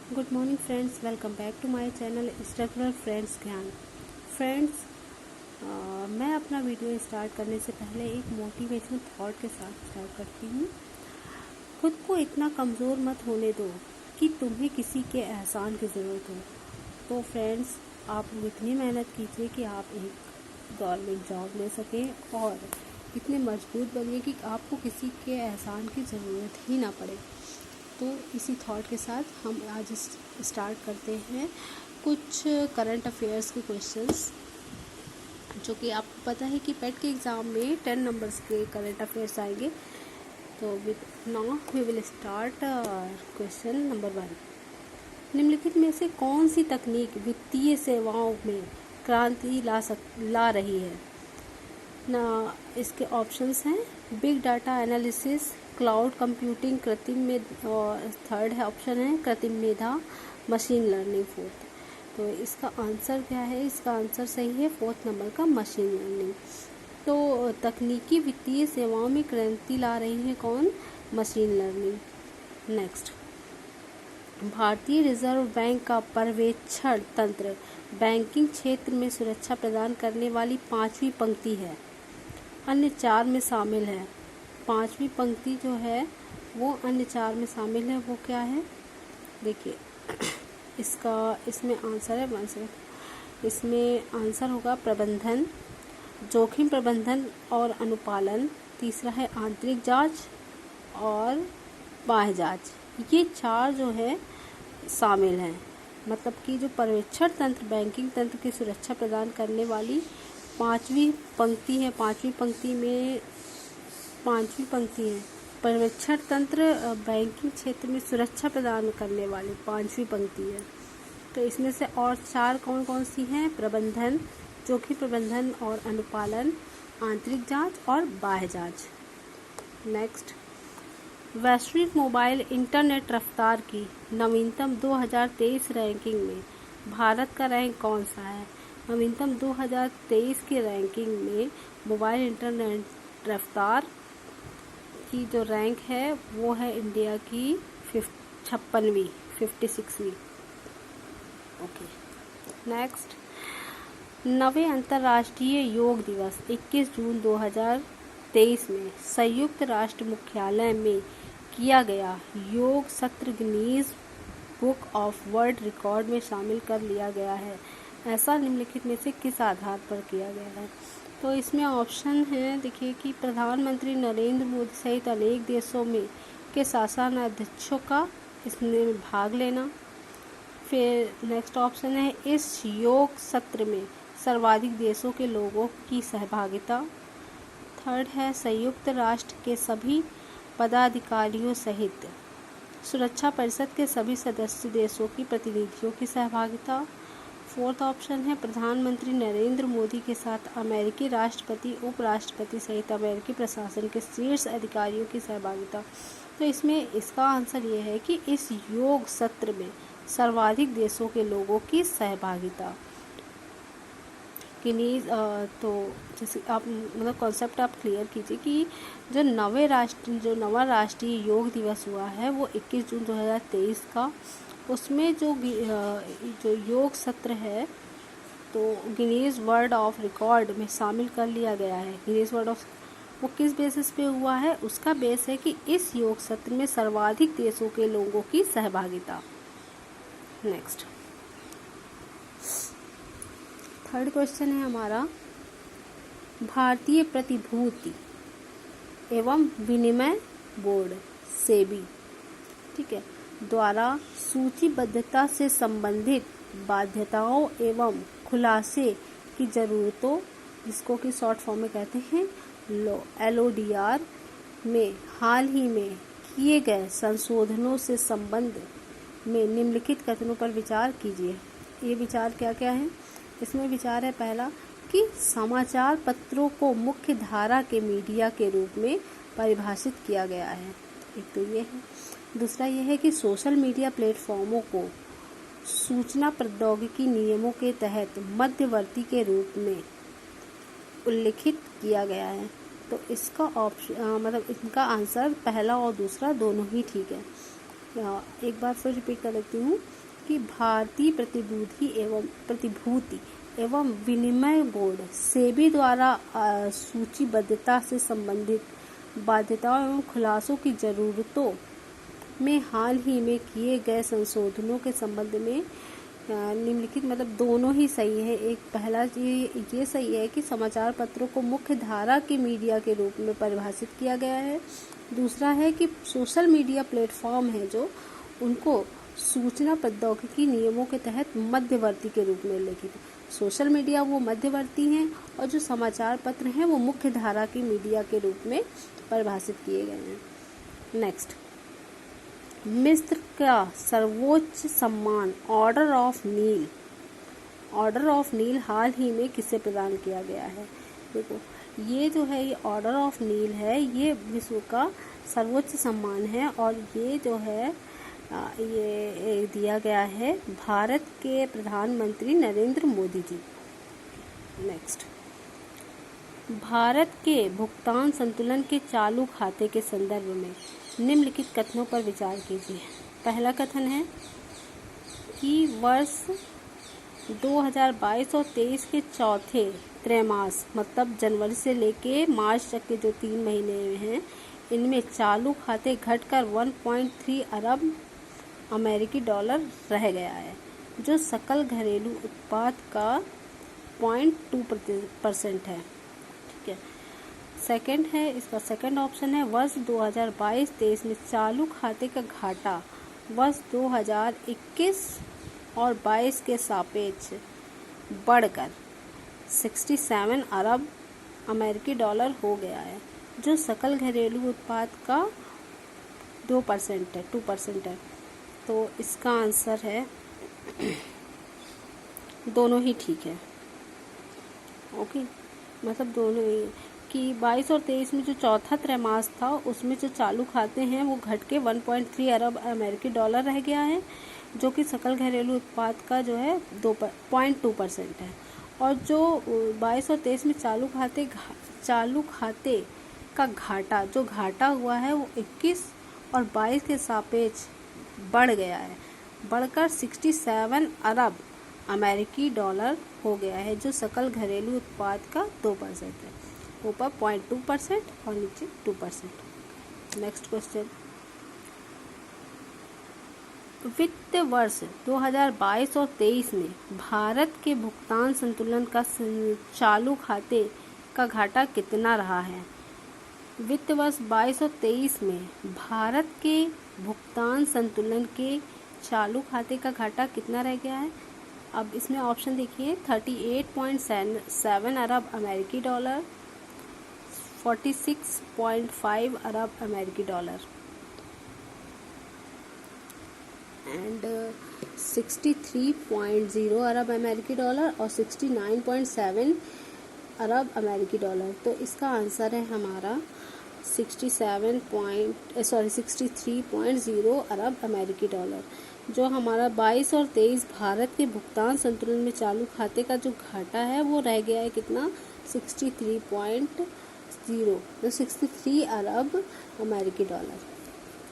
Good morning friends, welcome back to my channel struggler friends Gyan. Friends, मैं अपना video start करने से पहले एक मोटिवेशनल थॉट के साथ स्टार्ट करती हूँ। खुद को इतना कमज़ोर मत होने दो कि तुम्हें किसी के एहसान की ज़रूरत हो। तो फ्रेंड्स, आप इतनी मेहनत कीजिए कि आप एक गवर्नमेंट जॉब ले सकें और इतने मजबूत बनिए कि आपको किसी के एहसान की ज़रूरत ही ना पड़े। तो इसी थॉट के साथ हम आज स्टार्ट करते हैं कुछ करंट अफेयर्स के क्वेश्चंस, जो कि आपको पता है कि पेट के एग्ज़ाम में 10 नंबर्स के करंट अफेयर्स आएंगे। तो now we will start question number 1। निम्नलिखित में से कौन सी तकनीक वित्तीय सेवाओं में क्रांति ला रही है ना? इसके ऑप्शंस हैं big data analysis, cloud computing, कृत्रिम मेधा, और थर्ड है ऑप्शन है कृत्रिम मेधा, मशीन लर्निंग फोर्थ। तो इसका आंसर क्या है? इसका आंसर सही है फोर्थ नंबर का मशीन लर्निंग। तो तकनीकी वित्तीय सेवाओं में क्रांति ला रही है कौन? Machine learning. नेक्स्ट, भारतीय रिजर्व बैंक का पर्यवेक्षण तंत्र बैंकिंग क्षेत्र में सुरक्षा प्रदान करने वाली पांचवी पंक्ति है, अन्य चार में शामिल है। पांचवी पंक्ति जो है वो अन्य चार में शामिल है, वो क्या है? देखिए, इसमें आंसर है इसमें आंसर होगा प्रबंधन, जोखिम प्रबंधन और अनुपालन। तीसरा है आंतरिक जांच और बाह्य जांच। ये चार जो है शामिल हैं। मतलब कि जो पर्यवेक्षण तंत्र बैंकिंग तंत्र की सुरक्षा प्रदान करने वाली पांचवी पंक्ति है, पांचवी पंक्ति है पर्यवेक्षण तंत्र बैंकिंग क्षेत्र में सुरक्षा प्रदान करने वाली पांचवी पंक्ति है। तो इसमें से और चार कौन कौन सी हैं? प्रबंधन, जोखिम प्रबंधन और अनुपालन, आंतरिक जांच और बाह्य जांच। नेक्स्ट, वैश्विक मोबाइल इंटरनेट रफ्तार की नवीनतम 2023 रैंकिंग में भारत का रैंक कौन सा है? नवीनतम 2023 की रैंकिंग में मोबाइल इंटरनेट रफ्तार की जो रैंक है वो है इंडिया की 56वीं। ओके। नेक्स्ट, 9वें अंतर्राष्ट्रीय योग दिवस 21 जून 2023 में संयुक्त राष्ट्र मुख्यालय में किया गया योग सत्र Guinness book of world record में शामिल कर लिया गया है। ऐसा निम्नलिखित में से किस आधार पर किया गया है? तो इसमें ऑप्शन है, देखिए कि प्रधानमंत्री नरेंद्र मोदी सहित अनेक देशों में के शासनाध्यक्षों का इसमें भाग लेना। फिर नेक्स्ट ऑप्शन है इस योग सत्र में सर्वाधिक देशों के लोगों की सहभागिता। थर्ड है संयुक्त राष्ट्र के सभी पदाधिकारियों सहित सुरक्षा परिषद के सभी सदस्य देशों की प्रतिनिधियों की सहभागिता। फोर्थ ऑप्शन है प्रधानमंत्री नरेंद्र मोदी के साथ अमेरिकी राष्ट्रपति, उपराष्ट्रपति सहित अमेरिकी प्रशासन के शीर्ष अधिकारियों की सहभागिता। तो इसमें इसका आंसर ये है कि इस योग सत्र में सर्वाधिक देशों के लोगों की सहभागिता। तो जैसे आप मतलब कॉन्सेप्ट आप क्लियर कीजिए कि जो नवा राष्ट्रीय योग दिवस हुआ है वो 21 जून 2023 का, उसमें जो योग सत्र है तो गिनीज वर्ल्ड ऑफ रिकॉर्ड में शामिल कर लिया गया है। गिनीज वर्ल्ड ऑफ वो किस बेसिस पे हुआ है? उसका बेस है कि इस योग सत्र में सर्वाधिक देशों के लोगों की सहभागिता। नेक्स्ट, थर्ड क्वेश्चन है हमारा, भारतीय प्रतिभूति एवं विनिमय बोर्ड सेबी, ठीक है, द्वारा सूचीबद्धता से संबंधित बाध्यताओं एवं खुलासे की जरूरतों, जिसको कि शॉर्ट फॉर्म में कहते हैं LODR, में हाल ही में किए गए संशोधनों से संबंध में निम्नलिखित कथनों पर विचार कीजिए। ये विचार क्या क्या है? इसमें विचार है पहला कि समाचार पत्रों को मुख्य धारा के मीडिया के रूप में परिभाषित किया गया है, एक तो ये है। दूसरा ये है कि सोशल मीडिया प्लेटफॉर्मों को सूचना प्रौद्योगिकी नियमों के तहत मध्यवर्ती के रूप में उल्लिखित किया गया है। तो इसका ऑप्शन मतलब इनका आंसर पहला और दूसरा दोनों ही ठीक है। एक बार फिर रिपीट कर लेती हूँ कि भारतीय प्रतिभूति एवं विनिमय बोर्ड सेबी द्वारा सूचीबद्धता से संबंधित बाध्यताओं एवं खुलासों की जरूरतों में हाल ही में किए गए संशोधनों के संबंध में निम्नलिखित मतलब दोनों ही सही है। एक पहला ये सही है कि समाचार पत्रों को मुख्य धारा के मीडिया के रूप में परिभाषित किया गया है। दूसरा है कि सोशल मीडिया प्लेटफॉर्म है जो उनको सूचना प्रौद्योगिकी नियमों के तहत मध्यवर्ती के रूप में उल्लेखित है। सोशल मीडिया वो मध्यवर्ती हैं और जो समाचार पत्र हैं वो मुख्य धारा की मीडिया के रूप में परिभाषित किए गए हैं। नेक्स्ट, मिस्र का सर्वोच्च सम्मान ऑर्डर ऑफ नील हाल ही में किसे प्रदान किया गया है? देखो, ये जो है ये ऑर्डर ऑफ नील है, ये विश्व का सर्वोच्च सम्मान है और ये जो है ये दिया गया है भारत के प्रधानमंत्री नरेंद्र मोदी जी। नेक्स्ट, भारत के भुगतान संतुलन के चालू खाते के संदर्भ में निम्नलिखित कथनों पर विचार कीजिए। पहला कथन है कि वर्ष 2022 और 23 के चौथे त्रैमास मतलब जनवरी से लेके मार्च तक के जो 3 महीने हैं इनमें चालू खाते घटकर 1.3 अरब अमेरिकी डॉलर रह गया है, जो सकल घरेलू उत्पाद का 0.2% है। ठीक है। सेकंड है, इसका सेकंड ऑप्शन है वर्ष 2022-23 में चालू खाते का घाटा वर्ष 2021 और 22 के सापेक्ष बढ़कर 67 अरब अमेरिकी डॉलर हो गया है, जो सकल घरेलू उत्पाद का 2% है। तो इसका आंसर है दोनों ही ठीक है। ओके, मतलब दोनों ही कि 22 और 23 में जो चौथा त्रैमास था उसमें जो चालू खाते हैं वो घट के 1.3 अरब अमेरिकी डॉलर रह गया है, जो कि सकल घरेलू उत्पाद का जो है 2.2% है। और जो 22 और 23 में चालू खाते का घाटा हुआ है वो 21 और 22 के सापेक्ष बढ़ गया है, बढ़कर 67 अरब अमेरिकी डॉलर हो गया है, जो सकल घरेलू उत्पाद का 2% है। ऊपर 0.2% और नीचे 2%। नेक्स्ट क्वेश्चन, वित्त वर्ष 2022 और 23 में भारत के भुगतान संतुलन का चालू खाते का घाटा कितना रहा है? वित्त वर्ष 22 और 23 में भारत के भुगतान संतुलन के चालू खाते का घाटा कितना रह गया है? अब इसमें ऑप्शन देखिए, 38.7 अरब अमेरिकी डॉलर, 46.5 अरब अमेरिकी डॉलर एंड 63.0 अरब अमेरिकी डॉलर और 69.7 अरब अमेरिकी डॉलर। तो इसका आंसर है हमारा 63.0 अरब अमेरिकी डॉलर। जो हमारा 22 और 23 भारत के भुगतान संतुलन में चालू खाते का जो घाटा है वो रह गया है कितना? 63 अरब अमेरिकी डॉलर।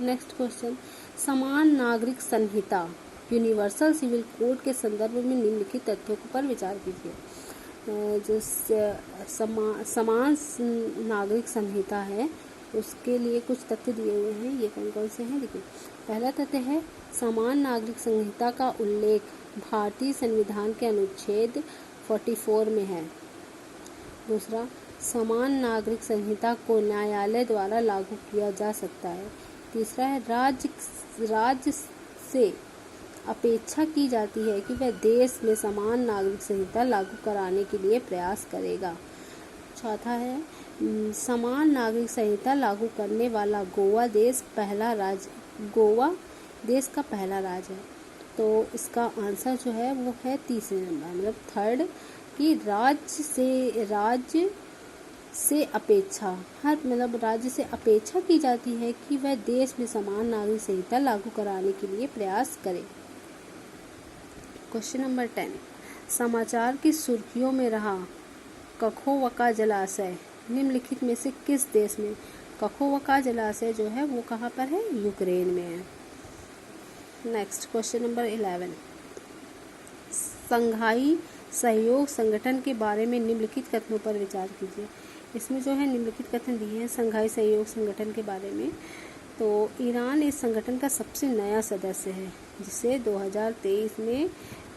नेक्स्ट क्वेश्चन, समान नागरिक संहिता यूनिवर्सल सिविल कोड के संदर्भ में निम्नलिखित तथ्यों पर विचार कीजिए। जो समान नागरिक संहिता है उसके लिए कुछ तथ्य दिए हुए हैं, ये कौन कौन से हैं देखिए। पहला तथ्य है, समान नागरिक संहिता का उल्लेख भारतीय संविधान के अनुच्छेद 44 में है। दूसरा, समान नागरिक संहिता को न्यायालय द्वारा लागू किया जा सकता है। तीसरा है, राज्य से अपेक्षा की जाती है कि वह देश में समान नागरिक संहिता लागू कराने के लिए प्रयास करेगा। चौथा है, समान नागरिक संहिता लागू करने वाला गोवा देश का पहला राज्य है। तो इसका आंसर जो है वो है तीसरे नंबर, मतलब थर्ड, कि राज्य से अपेक्षा की जाती है कि वह देश में समान नागरिक संहिता लागू कराने के लिए प्रयास करे। क्वेश्चन नंबर 10, समाचार की सुर्खियों में रहा कखोवका जलाशय निम्नलिखित में से किस देश में? कखोवका जलाशय जो है वो कहाँ पर है? यूक्रेन में है। नेक्स्ट क्वेश्चन नंबर 11, संघाई सहयोग संगठन के बारे में निम्नलिखित कथनों पर विचार कीजिए। इसमें जो है निम्नलिखित कथन दिए हैं संघाई सहयोग संगठन के बारे में। तो ईरान इस संगठन का सबसे नया सदस्य है, जिसे 2023 में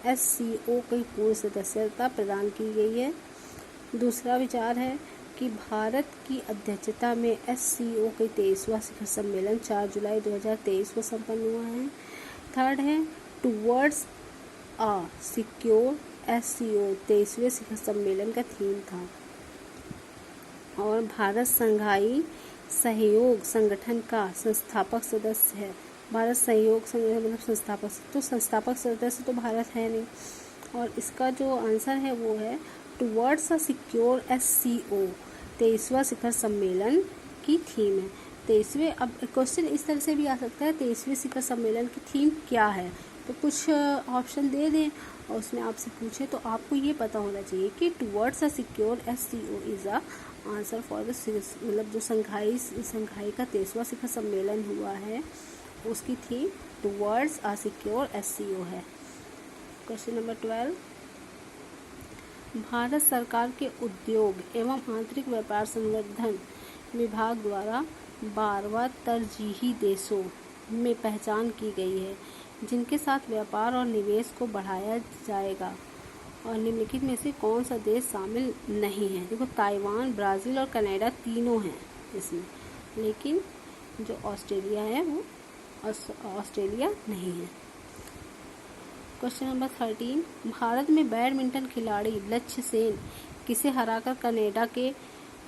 SCO की पूर्ण सदस्यता प्रदान की गई है। दूसरा विचार है कि भारत की अध्यक्षता में SCO के 23वां शिखर सम्मेलन 4 जुलाई 2023 को संपन्न हुआ है। थर्ड है टूवर्ड्स अ सिक्योर SCO 23वें शिखर सम्मेलन का थीम था। और भारत संघाई सहयोग संगठन का संस्थापक सदस्य है। भारत सहयोग संगठन मतलब संस्थापक, तो संस्थापक सदस्य तो भारत है नहीं। और इसका जो आंसर है वो है टुवर्ड्स अ सिक्योर SCO 23वां शिखर सम्मेलन की थीम है। 23वें, अब क्वेश्चन इस तरह से भी आ सकता है 23वें शिखर सम्मेलन की थीम क्या है, तो कुछ ऑप्शन दे दें और उसमें आपसे पूछे तो आपको ये पता होना चाहिए कि towards a secure SCO is a answer for the मतलब जो संघाई का 23वां शिखर सम्मेलन हुआ है उसकी theme towards a secure SCO है। क्वेश्चन नंबर 12, भारत सरकार के उद्योग एवं आंतरिक व्यापार संवर्धन विभाग द्वारा 12वां तरजीही देशों में पहचान की गई है जिनके साथ व्यापार और निवेश को बढ़ाया जाएगा, और निम्नलिखित में से कौन सा देश शामिल नहीं है। देखो ताइवान, ब्राज़ील और कनाडा तीनों हैं इसमें, लेकिन जो ऑस्ट्रेलिया है वो ऑस्ट्रेलिया नहीं है। क्वेश्चन नंबर 13, भारत में बैडमिंटन खिलाड़ी लक्ष्य सेन किसे हराकर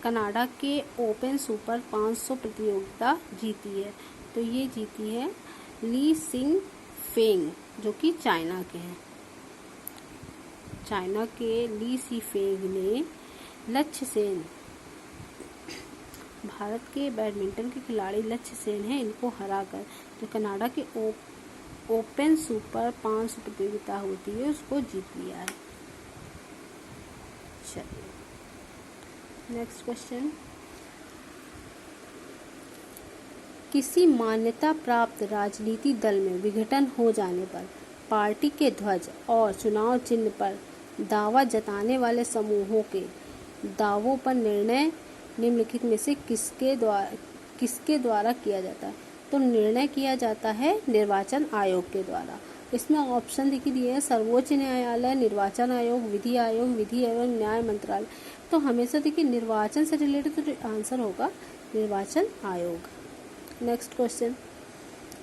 कनाडा के ओपन सुपर 500 प्रतियोगिता जीती है। तो ये जीती है ली सिंग फेंग, जो कि चाइना के हैं। चाइना के ली सी फेंग ने लक्ष्य सेन, भारत के बैडमिंटन के खिलाड़ी लक्ष्य सेन हैं, इनको हराकर जो कनाडा के ओपन सुपर 500 प्रतियोगिता होती है उसको जीत लिया है। चलिए नेक्स्ट क्वेश्चन, किसी मान्यता प्राप्त राजनीति दल में विघटन हो जाने पर पार्टी के ध्वज और चुनाव चिन्ह पर दावा जताने वाले समूहों के दावों पर निर्णय निम्नलिखित में से किसके द्वारा किया जाता है। तो निर्णय किया जाता है निर्वाचन आयोग के द्वारा। इसमें ऑप्शन देखिए दिए हैं सर्वोच्च न्यायालय, निर्वाचन आयोग, विधि आयोग, विधि एवं न्याय मंत्रालय। तो हमेशा देखिए निर्वाचन से रिलेटेड तो आंसर होगा निर्वाचन आयोग। नेक्स्ट क्वेश्चन,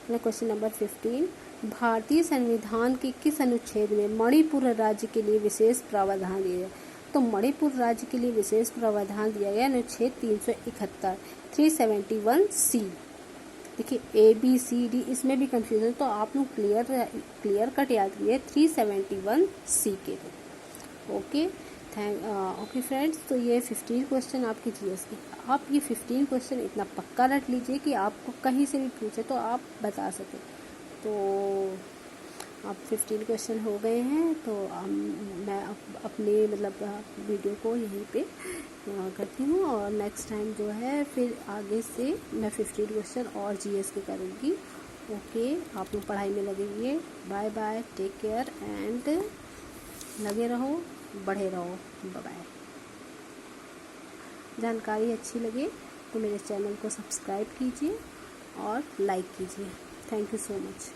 क्वेश्चन नंबर 15, भारतीय संविधान के किस अनुच्छेद में मणिपुर राज्य के लिए विशेष प्रावधान दिया गया। तो मणिपुर राज्य के लिए विशेष प्रावधान दिया गया अनुच्छेद 371 371C। देखिए ABCD इसमें भी कंफ्यूजन, तो आप लोग क्लियर कट याद करिए 371C के लिए। ओके फ्रेंड्स, तो ये 15 क्वेश्चन आपके GS के। आप ये 15 क्वेश्चन इतना पक्का रट लीजिए कि आपको कहीं से भी पूछे तो आप बता सकें। तो अब 15 क्वेश्चन हो गए हैं, तो मैं अपने वीडियो को यहीं पे करती हूँ, और नेक्स्ट टाइम जो है फिर आगे से मैं 15 क्वेश्चन और GS के करूँगी। ओके, आप लोग पढ़ाई में लगेंगे। Bye bye, take care and लगे रहो, बढ़े रहो। Bye bye. जानकारी अच्छी लगे तो मेरे चैनल को सब्सक्राइब कीजिए और लाइक कीजिए। Thank you so much.